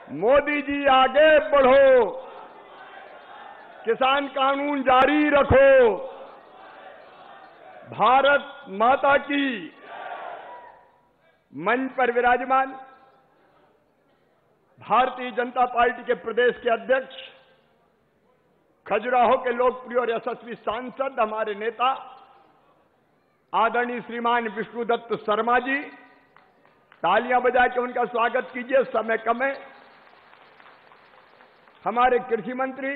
मोदी जी आगे बढ़ो, किसान कानून जारी रखो, भारत माता की। मंच पर विराजमान भारतीय जनता पार्टी के प्रदेश के अध्यक्ष, खजुराहो के लोकप्रिय और यशस्वी सांसद, हमारे नेता आदरणीय श्रीमान विष्णुदत्त शर्मा जी, तालियां बजा के उनका स्वागत कीजिए, समय कम है। हमारे कृषि मंत्री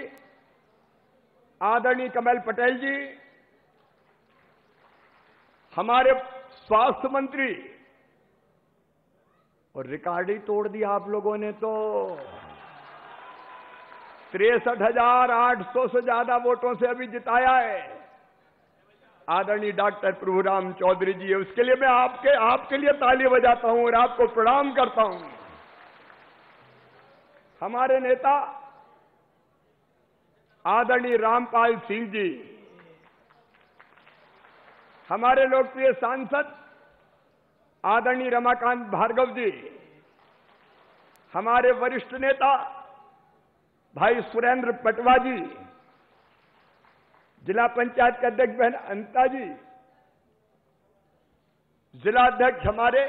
आदरणीय कमल पटेल जी, हमारे स्वास्थ्य मंत्री, और रिकॉर्ड ही तोड़ दिया आप लोगों ने तो 63,800 से ज्यादा वोटों से अभी जिताया है, आदरणीय डॉक्टर प्रभुराम चौधरी जी। उसके लिए मैं आपके लिए ताली बजाता हूं और आपको प्रणाम करता हूं। हमारे नेता आदरणीय रामपाल सिंह जी, हमारे लोकप्रिय सांसद आदरणीय रमाकांत भार्गव जी, हमारे वरिष्ठ नेता भाई सुरेंद्र पटवा जी, जिला पंचायत के अध्यक्ष बहन अंता जी, जिला अध्यक्ष हमारे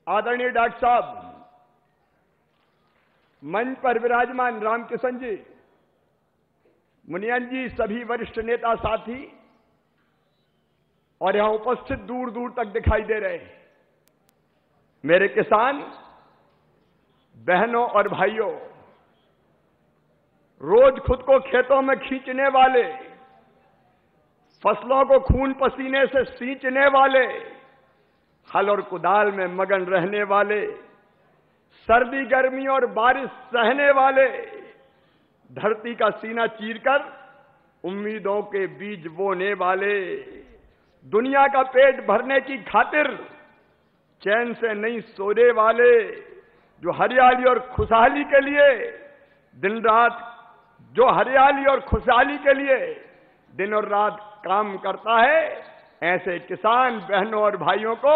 आदरणीय डॉक्टर साहब, मंच पर विराजमान रामकिशन जी, मुनियन जी, सभी वरिष्ठ नेता साथी और यहां उपस्थित दूर दूर तक दिखाई दे रहे हैं, मेरे किसान बहनों और भाइयों, रोज खुद को खेतों में खींचने वाले, फसलों को खून पसीने से सींचने वाले, हल और कुदाल में मगन रहने वाले, सर्दी गर्मी और बारिश सहने वाले, धरती का सीना चीरकर उम्मीदों के बीज बोने वाले, दुनिया का पेट भरने की खातिर चैन से नहीं सोने वाले, जो हरियाली और खुशहाली के लिए दिन रात, जो हरियाली और खुशहाली के लिए दिन और रात काम करता है, ऐसे किसान बहनों और भाइयों को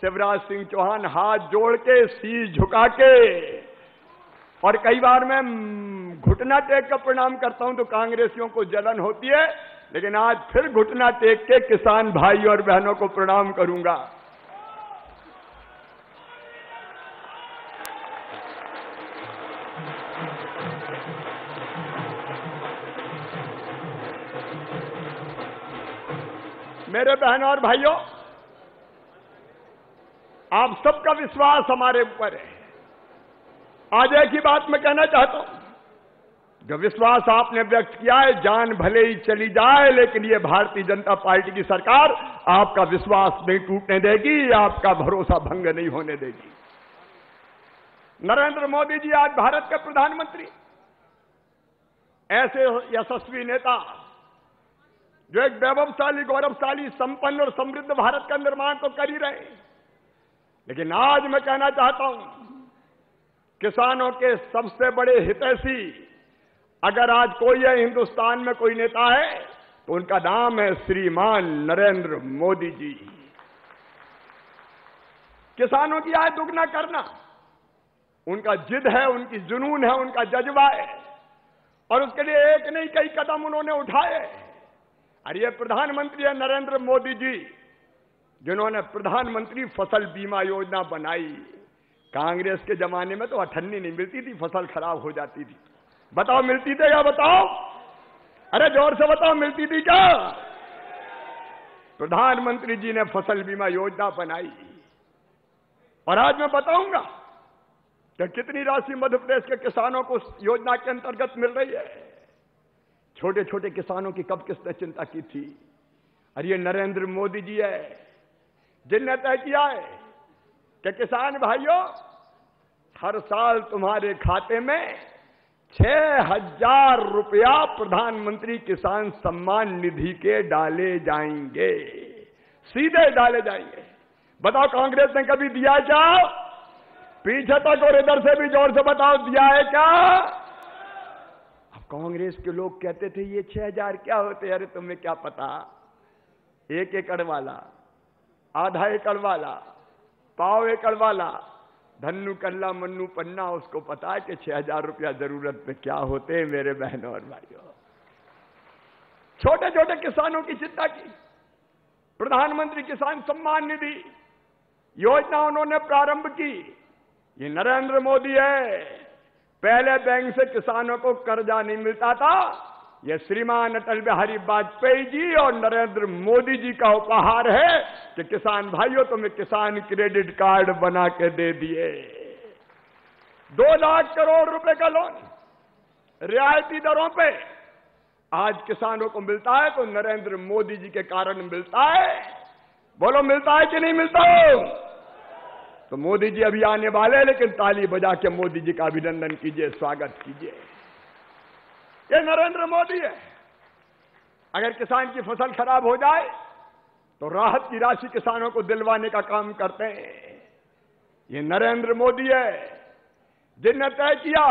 शिवराज सिंह चौहान हाथ जोड़ के, शीश झुका के, और कई बार मैं घुटना टेक कर प्रणाम करता हूं तो कांग्रेसियों को जलन होती है, लेकिन आज फिर घुटना टेक के किसान भाई और बहनों को प्रणाम करूंगा। मेरे बहनों और भाइयों, आप सबका विश्वास हमारे ऊपर है। आज एक ही बात मैं कहना चाहता हूं, जो विश्वास आपने व्यक्त किया है, जान भले ही चली जाए लेकिन ये भारतीय जनता पार्टी की सरकार आपका विश्वास नहीं टूटने देगी, आपका भरोसा भंग नहीं होने देगी। नरेंद्र मोदी जी आज भारत के प्रधानमंत्री, ऐसे यशस्वी नेता जो एक वैभवशाली, गौरवशाली, संपन्न और समृद्ध भारत का निर्माण तो कर ही रहे, लेकिन आज मैं कहना चाहता हूं, किसानों के सबसे बड़े हितैषी अगर आज कोई है, हिंदुस्तान में कोई नेता है, तो उनका नाम है श्रीमान नरेंद्र मोदी जी। किसानों की आय दुगना करना उनका जिद है, उनकी जुनून है, उनका जज्बा है, और उसके लिए एक नहीं कई कदम उन्होंने उठाए। और ये प्रधानमंत्री है नरेंद्र मोदी जी, जिन्होंने प्रधानमंत्री फसल बीमा योजना बनाई। कांग्रेस के जमाने में तो अठन्नी नहीं मिलती थी, फसल खराब हो जाती थी। बताओ मिलती थी क्या? बताओ, अरे जोर से बताओ, मिलती थी क्या? प्रधानमंत्री जी ने फसल बीमा योजना बनाई, और आज मैं बताऊंगा कि कितनी राशि मध्य प्रदेश के किसानों को योजना के अंतर्गत मिल रही है। छोटे छोटे किसानों की कब किसने चिंता की थी? और ये नरेंद्र मोदी जी है जिनने तय किया है कि किसान भाइयों, हर साल तुम्हारे खाते में 6,000 रुपया प्रधानमंत्री किसान सम्मान निधि के डाले जाएंगे, सीधे डाले जाएंगे। बताओ कांग्रेस ने कभी दिया क्या? पीछे तक और इधर से भी जोर से बताओ, दिया है क्या? अब कांग्रेस के लोग कहते थे ये 6,000 क्या होते? अरे तुम्हें क्या पता, 1 एकड़ वाला, आधा एकड़ वाला, पाव एकड़ वाला, धन्नू कल्ला मन्नू पन्ना, उसको पता है कि 6,000 रुपया जरूरत पे क्या होते हैं मेरे बहनों और भाइयों। छोटे छोटे किसानों की चिंता की। प्रधानमंत्री किसान सम्मान निधि योजना उन्होंने प्रारंभ की। ये नरेंद्र मोदी है। पहले बैंक से किसानों को कर्जा नहीं मिलता था। ये श्रीमान अटल बिहारी वाजपेयी जी और नरेंद्र मोदी जी का उपहार है कि किसान भाइयों तुम्हें किसान क्रेडिट कार्ड बना के दे दिए। 2 लाख करोड़ रुपए का लोन रियायती दरों पे आज किसानों को मिलता है, तो नरेंद्र मोदी जी के कारण मिलता है। बोलो मिलता है कि नहीं मिलता? तो मोदी जी अभी आने वाले हैं, लेकिन ताली बजा के मोदी जी का अभिनंदन कीजिए, स्वागत कीजिए। ये नरेंद्र मोदी है। अगर किसान की फसल खराब हो जाए तो राहत की राशि किसानों को दिलवाने का काम करते हैं। ये नरेंद्र मोदी है जिनने तय किया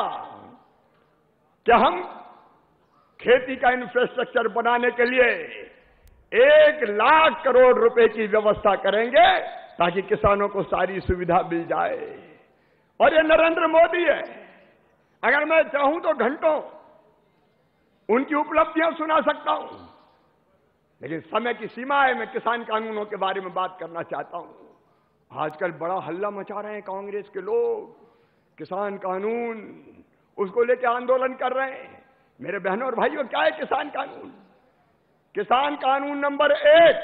कि हम खेती का इंफ्रास्ट्रक्चर बनाने के लिए 1 लाख करोड़ रुपए की व्यवस्था करेंगे ताकि किसानों को सारी सुविधा मिल जाए। और ये नरेंद्र मोदी है। अगर मैं चाहूं तो घंटों उनकी उपलब्धियां सुना सकता हूं, लेकिन समय की सीमा है। मैं किसान कानूनों के बारे में बात करना चाहता हूं। आजकल बड़ा हल्ला मचा रहे हैं कांग्रेस के लोग। किसान कानून, उसको लेकर आंदोलन कर रहे हैं। मेरे बहनों और भाइयों, क्या है किसान कानून? किसान कानून नंबर 1,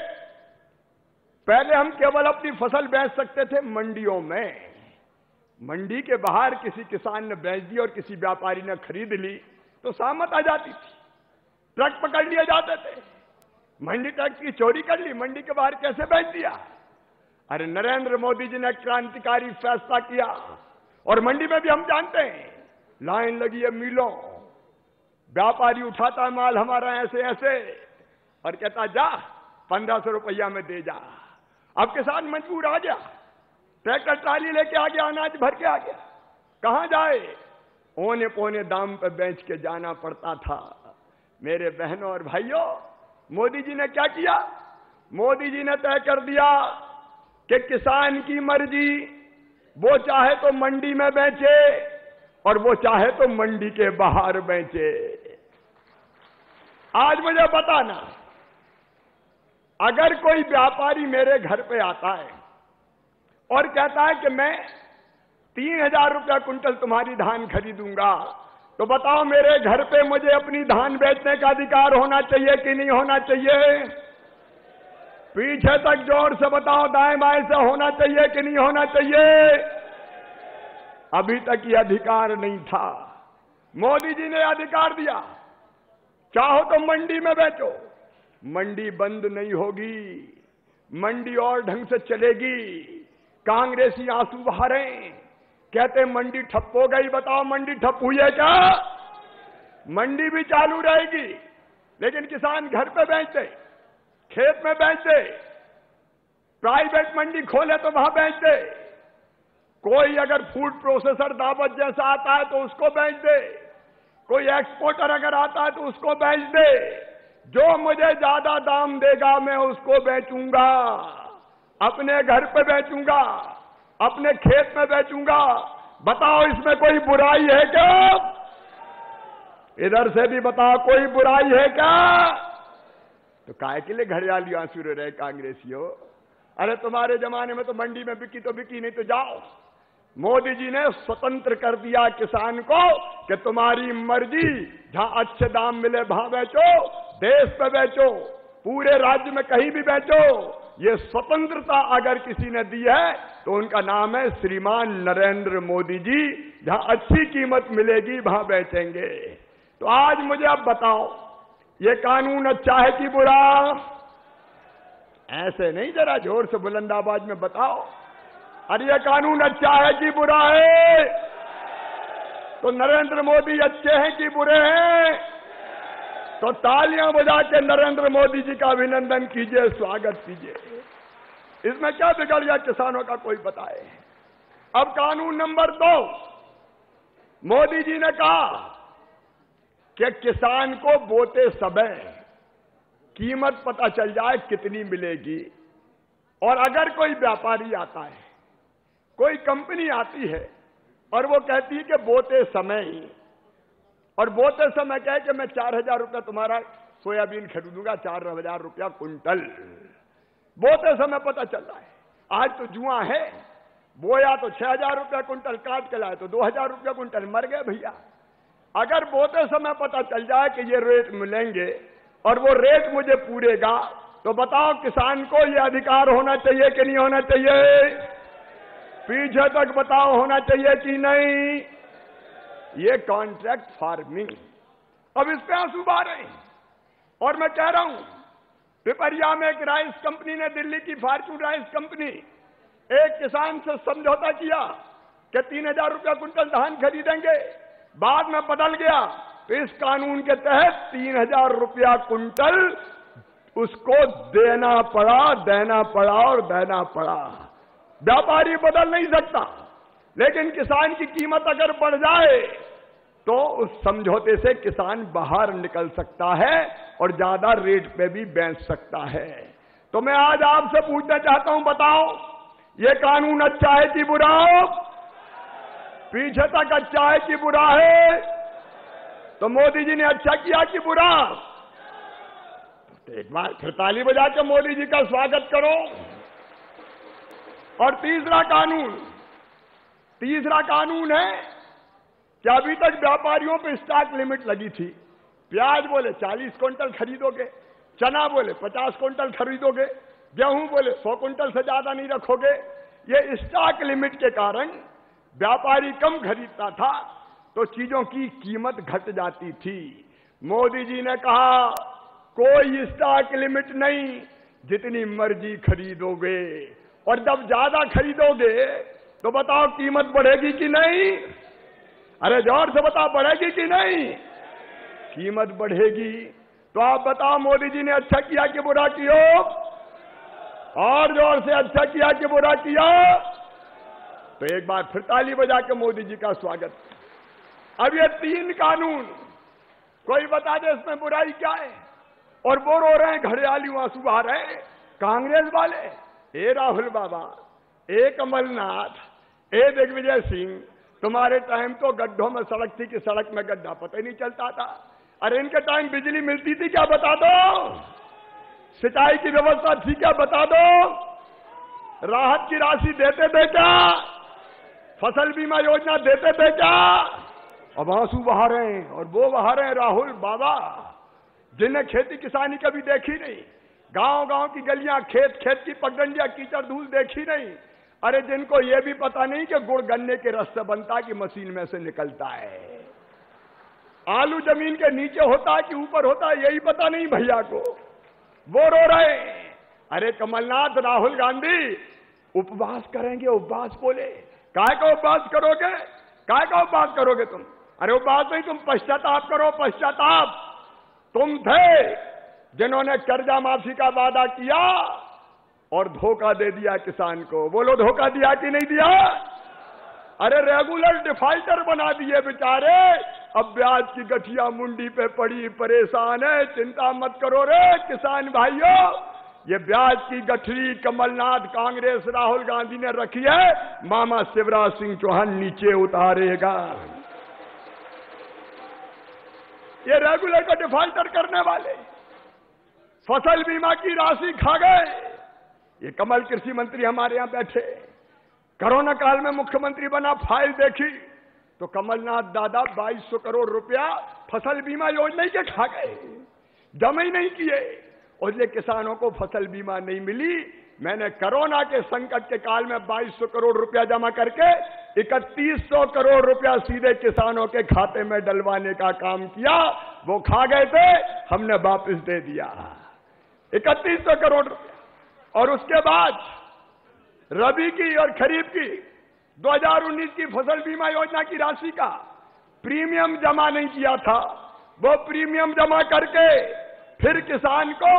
पहले हम केवल अपनी फसल बेच सकते थे मंडियों में। मंडी के बाहर किसी किसान ने बेच दी और किसी व्यापारी ने खरीद ली तो सामत आ जाती थी, ट्रक पकड़ लिए जाते थे। मंडी टैक्स की चोरी कर ली, मंडी के बाहर कैसे बेच दिया? अरे नरेंद्र मोदी जी ने क्रांतिकारी फैसला किया। और मंडी में भी हम जानते हैं लाइन लगी है मिलों, व्यापारी उठाता है माल हमारा ऐसे ऐसे और कहता जा 1500 रुपया में दे जा। अब किसान मजबूर आ गया, ट्रैक्टर ट्राली लेके आ गया, अनाज भर के आ गया। कहां जाए? औने पौने दाम पे बेच के जाना पड़ता था। मेरे बहनों और भाइयों, मोदी जी ने क्या किया? मोदी जी ने तय कर दिया कि किसान की मर्जी, वो चाहे तो मंडी में बेचे और वो चाहे तो मंडी के बाहर बेचे। आज मुझे बताना, अगर कोई व्यापारी मेरे घर पे आता है और कहता है कि मैं 3,000 रुपया कुंटल तुम्हारी धान खरीदूंगा, तो बताओ मेरे घर पे मुझे अपनी धान बेचने का अधिकार होना चाहिए कि नहीं होना चाहिए? पीछे तक जोर से बताओ, दाएं बाएं से होना चाहिए कि नहीं होना चाहिए? अभी तक ये अधिकार नहीं था। मोदी जी ने अधिकार दिया, चाहो तो मंडी में बेचो। मंडी बंद नहीं होगी, मंडी और ढंग से चलेगी। कांग्रेसी आंसू बहा रहे हैं, कहते मंडी ठप हो गई। बताओ मंडी ठप हुई है क्या? मंडी भी चालू रहेगी, लेकिन किसान घर पे बेचते, खेत में बेचते, प्राइवेट मंडी खोले तो वहां बेचते। कोई अगर फूड प्रोसेसर दावत जैसा आता है तो उसको बेच दे, कोई एक्सपोर्टर अगर आता है तो उसको बेच दे। जो मुझे ज्यादा दाम देगा मैं उसको बेचूंगा, अपने घर पे बेचूंगा, अपने खेत में बेचूंगा। बताओ इसमें कोई बुराई है क्या? इधर से भी बताओ, कोई बुराई है क्या? तो काहे के लिए घड़ियाली आंसू रो रहे कांग्रेसियों? अरे तुम्हारे जमाने में तो मंडी में बिकी तो बिकी, नहीं तो जाओ। मोदी जी ने स्वतंत्र कर दिया किसान को कि तुम्हारी मर्जी, जहां अच्छे दाम मिले वहां बेचो, देश पे बेचो, पूरे राज्य में कहीं भी बेचो। ये स्वतंत्रता अगर किसी ने दी है तो उनका नाम है श्रीमान नरेंद्र मोदी जी। जहां अच्छी कीमत मिलेगी वहां बेचेंगे। तो आज मुझे अब बताओ, ये कानून अच्छा है कि बुरा? ऐसे नहीं, जरा जोर से बुलंद आवाज में बताओ, अरे ये कानून अच्छा है कि बुरा है? तो नरेंद्र मोदी अच्छे हैं कि बुरे हैं? तो तालियां बजा के नरेंद्र मोदी जी का अभिनंदन कीजिए, स्वागत कीजिए। इसमें क्या बिगड़ गया किसानों का, कोई बताए? अब कानून नंबर 2, मोदी जी ने कहा कि किसान को बोते समय कीमत पता चल जाए कितनी मिलेगी। और अगर कोई व्यापारी आता है, कोई कंपनी आती है और वो कहती है कि बोते समय ही, और बोते समय कहे कि मैं 4,000 रुपया तुम्हारा सोयाबीन खरीदूंगा, 4,000 रुपया कुंटल। बोते समय पता चल रहा है आज तो जुआ है, बोया तो 6,000 रुपया कुंटल, काट के लाए तो 2,000 रुपया कुंटल, मर गए भैया। अगर बोते समय पता चल जाए कि ये रेट मिलेंगे और वो रेट मुझे पूरेगा, तो बताओ किसान को ये अधिकार होना चाहिए कि नहीं होना चाहिए? पीछे तक बताओ होना चाहिए कि नहीं? ये कॉन्ट्रैक्ट फार्मिंग। अब इस पे आंसू बहा रहे हैं। और मैं कह रहा हूं, पिपरिया में एक राइस कंपनी ने, दिल्ली की फॉर्च्यून राइस कंपनी, एक किसान से समझौता किया कि 3,000 रुपया कुंटल धान खरीदेंगे, बाद में बदल गया। तो इस कानून के तहत 3,000 रुपया कुंटल उसको देना पड़ा और देना पड़ा। व्यापारी बदल नहीं सकता, लेकिन किसान की कीमत अगर बढ़ जाए तो उस समझौते से किसान बाहर निकल सकता है और ज्यादा रेट पे भी बेच सकता है। तो मैं आज आपसे पूछना चाहता हूं, बताओ ये कानून अच्छा है कि बुरा? पीछे तक अच्छा है कि बुरा है? तो मोदी जी ने अच्छा किया कि बुरा? तो एक बार फिर ताली बजा के मोदी जी का स्वागत करो। और तीसरा कानून है कि अभी तक व्यापारियों पे स्टॉक लिमिट लगी थी। प्याज बोले 40 क्विंटल खरीदोगे, चना बोले 50 क्विंटल खरीदोगे, गेहूं बोले 100 क्विंटल से ज्यादा नहीं रखोगे। ये स्टॉक लिमिट के कारण व्यापारी कम खरीदता था तो चीजों की कीमत घट जाती थी। मोदी जी ने कहा कोई स्टॉक लिमिट नहीं, जितनी मर्जी खरीदोगे, और जब ज्यादा खरीदोगे तो बताओ कीमत बढ़ेगी कि नहीं? अरे जोर से बताओ, बढ़ेगी कि नहीं? कीमत बढ़ेगी। तो आप बताओ मोदी जी ने अच्छा किया कि बुरा किया? और जोर से अच्छा किया कि बुरा किया? तो एक बार फिर ताली बजा के मोदी जी का स्वागत। अब ये 3 कानून, कोई बता दे इसमें बुराई क्या है? और वो रो रहे हैं, घड़ियाली आंसू बहा रहे हैं कांग्रेस वाले। ए राहुल बाबा, ए कमलनाथ, ए दिग्विजय सिंह, तुम्हारे टाइम तो गड्ढों में सड़क थी कि सड़क में गड्ढा पता ही नहीं चलता था। अरे इनके टाइम बिजली मिलती थी क्या? बता दो। सिंचाई की व्यवस्था थी क्या? बता दो। राहत की राशि देते थे क्या? फसल बीमा योजना देते थे क्या? अब आंसू बहा रहे हैं, और वो बहा रहे हैं राहुल बाबा जिन्हें खेती किसानी कभी देखी नहीं, गांव गांव की गलियां, खेत खेत की पगडंडियां, कीचड़ धूल देखी नहीं। अरे जिनको ये भी पता नहीं कि गुड़ गन्ने के रस से बनता है कि मशीन में से निकलता है, आलू जमीन के नीचे होता है कि ऊपर होता है, यही पता नहीं भैया को। वो रो रहे। अरे कमलनाथ, राहुल गांधी उपवास करेंगे, उपवास बोले। काय का उपवास करोगे? काय का उपवास करोगे तुम? अरे उपवास नहीं, तुम पश्चाताप करो, पश्चाताप। तुम थे जिन्होंने कर्जा माफी का वादा किया और धोखा दे दिया किसान को। बोलो धोखा दिया कि नहीं दिया? अरे रेगुलर डिफॉल्टर बना दिए बेचारे। अब ब्याज की गठिया मुंडी पे पड़ी, परेशान है। चिंता मत करो रे किसान भाइयों, ये ब्याज की गठरी कमलनाथ, कांग्रेस, राहुल गांधी ने रखी है, मामा शिवराज सिंह चौहान नीचे उतारेगा। ये रेगुलर का डिफॉल्टर करने वाले फसल बीमा की राशि खा गए। ये कमल कृषि मंत्री हमारे यहां बैठे, कोरोना काल में मुख्यमंत्री बना, फाइल देखी तो कमलनाथ दादा 2200 करोड़ रुपया फसल बीमा योजना के खा गए, जमा ही नहीं किए। और ये किसानों को फसल बीमा नहीं मिली। मैंने कोरोना के संकट के काल में 2200 करोड़ रुपया जमा करके 3100 करोड़ रुपया सीधे किसानों के खाते में डलवाने का काम किया। वो खा गए थे, हमने वापस दे दिया 3100 करोड़ रुपया। और उसके बाद रबी की और खरीफ की 2019 की फसल बीमा योजना की राशि का प्रीमियम जमा नहीं किया था। वो प्रीमियम जमा करके फिर किसान को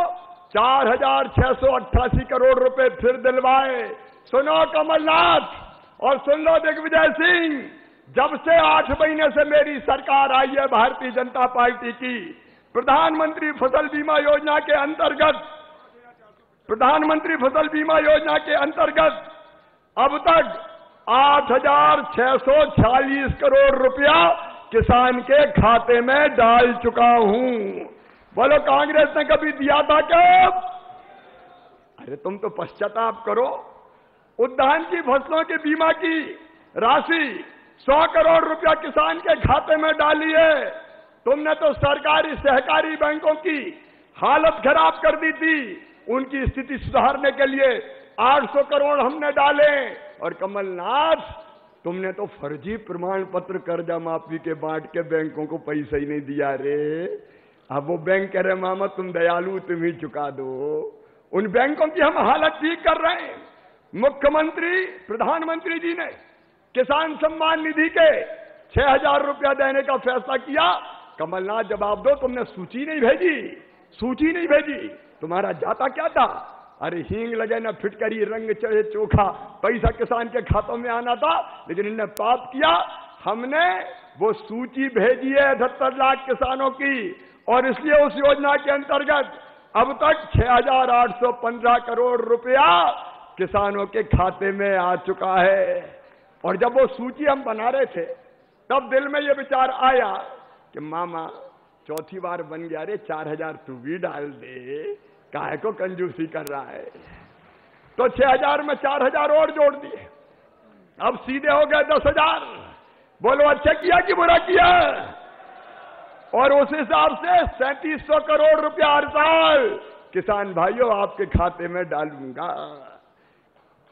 4,688 करोड़ रुपए फिर दिलवाए। सुनो कमलनाथ और सुन लो दिग्विजय सिंह, जब से 8 महीने से मेरी सरकार आई है भारतीय जनता पार्टी की, प्रधानमंत्री फसल बीमा योजना के अंतर्गत अब तक 8,646 करोड़ रुपया किसान के खाते में डाल चुका हूं। बोलो कांग्रेस ने कभी दिया था क्या? अरे तुम तो पश्चाताप करो। उद्यान की फसलों के बीमा की राशि 100 करोड़ रुपया किसान के खाते में डाली है। तुमने तो सरकारी सहकारी बैंकों की हालत खराब कर दी थी। उनकी स्थिति सुधारने के लिए 800 करोड़ हमने डाले। और कमलनाथ, तुमने तो फर्जी प्रमाण पत्र कर्जा माफी के बांट के बैंकों को पैसा ही नहीं दिया रे। अब वो बैंक कह रहे मामा तुम दयालु, तुम ही चुका दो। उन बैंकों की हम हालत ठीक कर रहे हैं। मुख्यमंत्री प्रधानमंत्री जी ने किसान सम्मान निधि के 6,000 रुपया देने का फैसला किया। कमलनाथ जवाब दो, तुमने सूची नहीं भेजी, सूची नहीं भेजी। तुम्हारा जाता क्या था? अरे हींग लगे ना फिटकरी, रंग चढ़े चोखा, पैसा किसान के खातों में आना था। लेकिन इन्हें पाप किया। हमने वो सूची भेजी है 78 लाख किसानों की, और इसलिए उस योजना के अंतर्गत अब तक 6,815 करोड़ रुपया किसानों के खाते में आ चुका है। और जब वो सूची हम बना रहे थे तब दिल में ये विचार आया कि मामा चौथी बार बन गया रे, 4,000 तू भी डाल दे, काहे को कंजूसी कर रहा है। तो 6,000 में 4,000 और जोड़ दिए, अब सीधे हो गए 10,000। बोलो अच्छा किया कि बुरा किया? और उस हिसाब से 3,700 करोड़ रुपया हर साल किसान भाइयों आपके खाते में डालूंगा।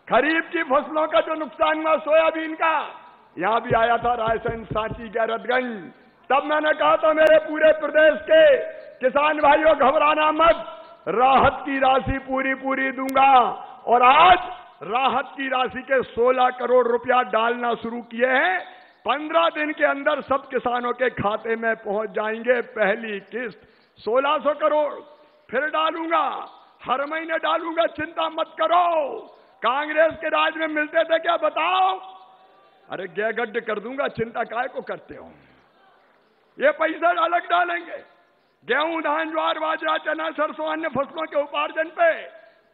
खरीफ की फसलों का जो नुकसान हुआ सोयाबीन का, यहां भी आया था रायसेन, सांची, गैरतगंज। तब मैंने कहा था मेरे पूरे प्रदेश के किसान भाइयों घबराना मत, राहत की राशि पूरी पूरी दूंगा। और आज राहत की राशि के 16 करोड़ रुपया डालना शुरू किए हैं। 15 दिन के अंदर सब किसानों के खाते में पहुंच जाएंगे। पहली किस्त 1,600 करोड़ फिर डालूंगा, हर महीने डालूंगा, चिंता मत करो। कांग्रेस के राज में मिलते थे क्या बताओ? अरे गैगड्ड कर दूंगा, चिंता काहे को करते हो? ये पैसा अलग डालेंगे। गेहूं, धान, ज्वार, बाजरा, चना, सरसों, अन्य फसलों के उपार्जन पे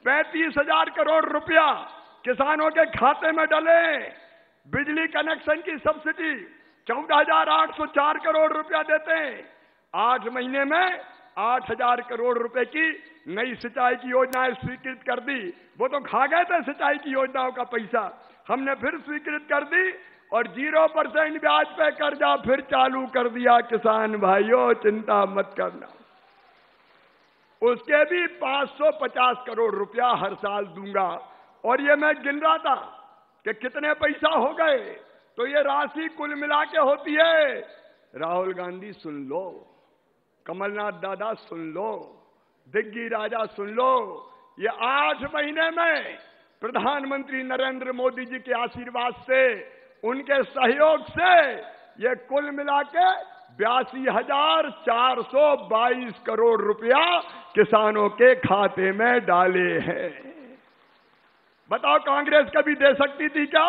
35,000 करोड़ रुपया किसानों के खाते में डले। बिजली कनेक्शन की सब्सिडी 14,804 करोड़ रुपया देते हैं। 8 महीने में 8,000 करोड़ रुपए की नई सिंचाई की योजनाएं स्वीकृत कर दी। वो तो खा गए थे सिंचाई की योजनाओं का पैसा, हमने फिर स्वीकृत कर दी। और 0% ब्याज पे कर्जा फिर चालू कर दिया। किसान भाइयों चिंता मत करना, उसके भी 550 करोड़ रुपया हर साल दूंगा। और ये मैं गिन रहा था कि कितने पैसा हो गए, तो ये राशि कुल मिला के होती है। राहुल गांधी सुन लो, कमलनाथ दादा सुन लो, दिग्गी राजा सुन लो, ये 8 महीने में प्रधानमंत्री नरेंद्र मोदी जी के आशीर्वाद से, उनके सहयोग से ये कुल मिला के 82,422 करोड़ रुपया किसानों के खाते में डाले हैं। बताओ कांग्रेस कभी दे सकती थी क्या?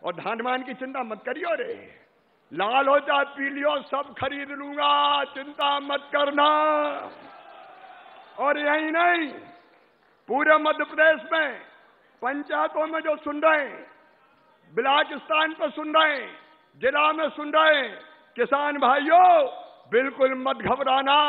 और धान मान की चिंता मत करियो रे, लाल हो चाहे पीली हो सब खरीद लूंगा, चिंता मत करना। और यही नहीं, पूरे मध्य प्रदेश में पंचायतों में जो सुन रहे हैं, ब्लॉक स्थान पर सुन रहे हैं, जिला में सुन रहे हैं, किसान भाइयों बिल्कुल मत घबराना।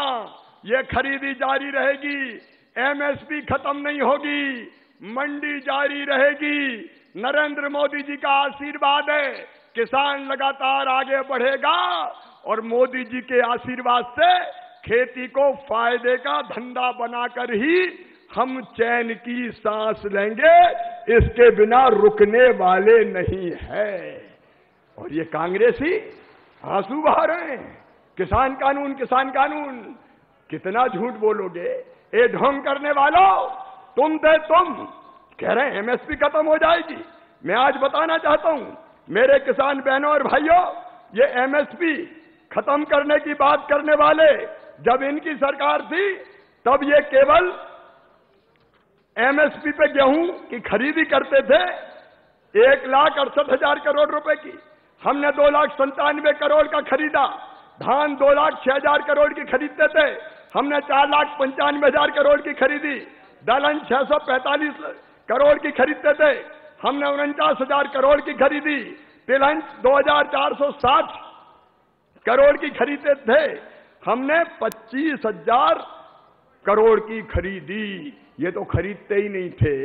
ये खरीदी जारी रहेगी, एमएसपी खत्म नहीं होगी, मंडी जारी रहेगी। नरेंद्र मोदी जी का आशीर्वाद है, किसान लगातार आगे बढ़ेगा। और मोदी जी के आशीर्वाद से खेती को फायदे का धंधा बनाकर ही हम चैन की सांस लेंगे, इसके बिना रुकने वाले नहीं है। और ये कांग्रेसी आंसू बहा रहे हैं, किसान कानून, किसान कानून। कितना झूठ बोलोगे ए ढोंग करने वालों, तुम थे तुम कह रहे हैं एमएसपी खत्म हो जाएगी। मैं आज बताना चाहता हूं मेरे किसान बहनों और भाइयों, ये एमएसपी खत्म करने की बात करने वाले जब इनकी सरकार थी तब ये केवल एमएसपी पे गेहूं की खरीदी करते थे 1,68,000 करोड़ रुपए की। हमने 2,97,000 करोड़ का खरीदा। धान 2,06,000 करोड़ की खरीदते थे, हमने 4,95,000 करोड़ की खरीदी। दलहन 645 करोड़ की खरीदते थे, हमने 49,000 करोड़ की खरीदी। तिलहन 2,460 करोड़ की खरीदे थे, हमने 25,000 करोड़ की खरीदी। ये तो खरीदते ही नहीं थे,